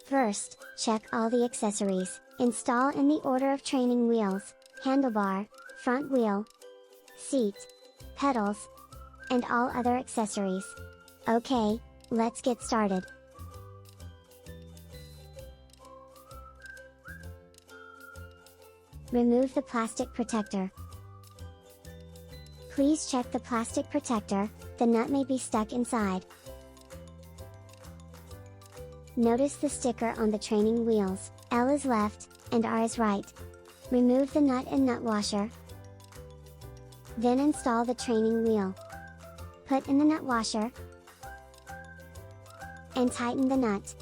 First, check all the accessories. Install in the order of training wheels, handlebar, front wheel, seat, pedals, and all other accessories. Okay, let's get started. Remove the plastic protector. Please check the plastic protector, the nut may be stuck inside. Notice the sticker on the training wheels, L is left, and R is right. Remove the nut and nut washer. Then install the training wheel. Put in the nut washer, and tighten the nut.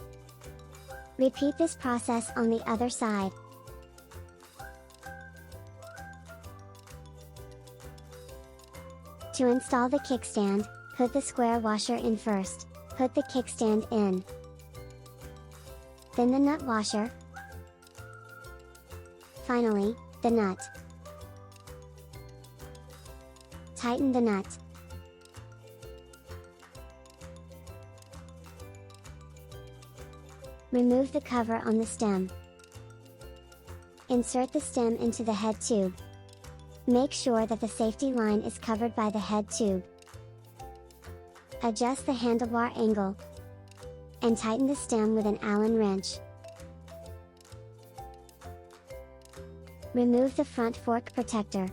Repeat this process on the other side. To install the kickstand, put the square washer in first. Put the kickstand in. Then the nut washer. Finally, the nut. Tighten the nut. Remove the cover on the stem. Insert the stem into the head tube. Make sure that the safety line is covered by the head tube. Adjust the handlebar angle, and tighten the stem with an Allen wrench. Remove the front fork protector.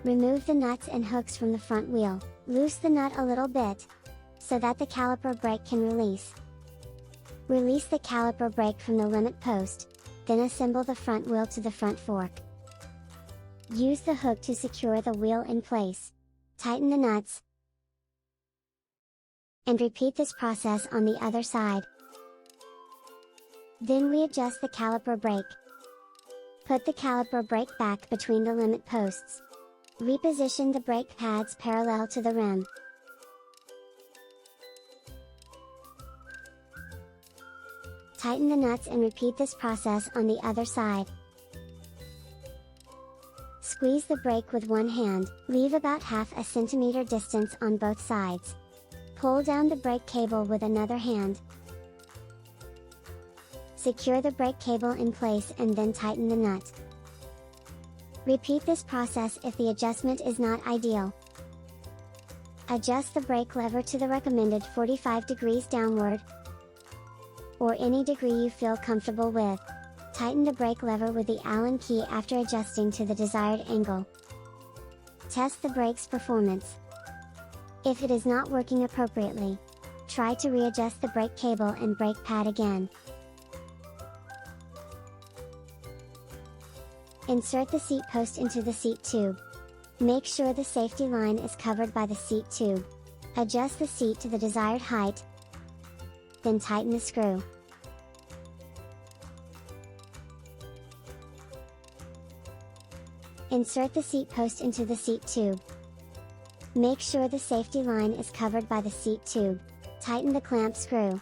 Remove the nuts and hooks from the front wheel. Loose the nut a little bit, so that the caliper brake can release. Release the caliper brake from the limit post, then assemble the front wheel to the front fork. Use the hook to secure the wheel in place. Tighten the nuts, and repeat this process on the other side. Then we adjust the caliper brake. Put the caliper brake back between the limit posts. Reposition the brake pads parallel to the rim. Tighten the nuts and repeat this process on the other side. Squeeze the brake with one hand, leave about half a centimeter distance on both sides. Pull down the brake cable with another hand. Secure the brake cable in place and then tighten the nut. Repeat this process if the adjustment is not ideal. Adjust the brake lever to the recommended 45 degrees downward, or any degree you feel comfortable with. Tighten the brake lever with the Allen key after adjusting to the desired angle. Test the brake's performance. If it is not working appropriately, try to readjust the brake cable and brake pad again. Insert the seat post into the seat tube. Make sure the safety line is covered by the seat tube. Adjust the seat to the desired height, then tighten the screw. Insert the seat post into the seat tube. Make sure the safety line is covered by the seat tube. Tighten the clamp screw.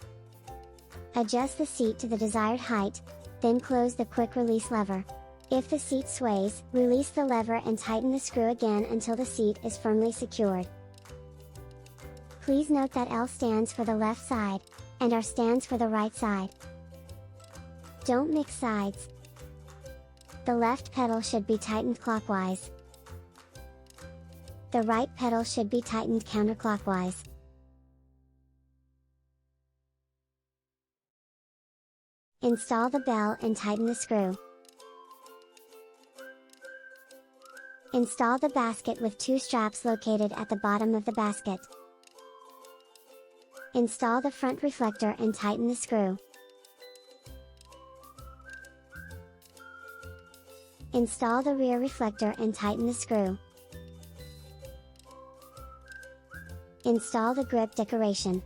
Adjust the seat to the desired height, then close the quick release lever. If the seat sways, release the lever and tighten the screw again until the seat is firmly secured. Please note that L stands for the left side, and R stands for the right side. Don't mix sides. The left pedal should be tightened clockwise. The right pedal should be tightened counterclockwise. Install the bell and tighten the screw. Install the basket with two straps located at the bottom of the basket. Install the front reflector and tighten the screw. Install the rear reflector and tighten the screw. Install the grip decoration.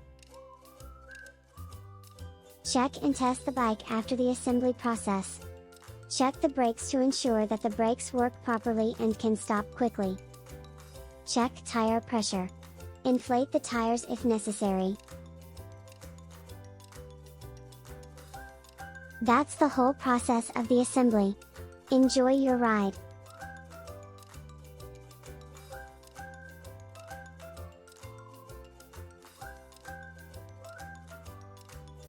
Check and test the bike after the assembly process. Check the brakes to ensure that the brakes work properly and can stop quickly. Check tire pressure. Inflate the tires if necessary. That's the whole process of the assembly. Enjoy your ride!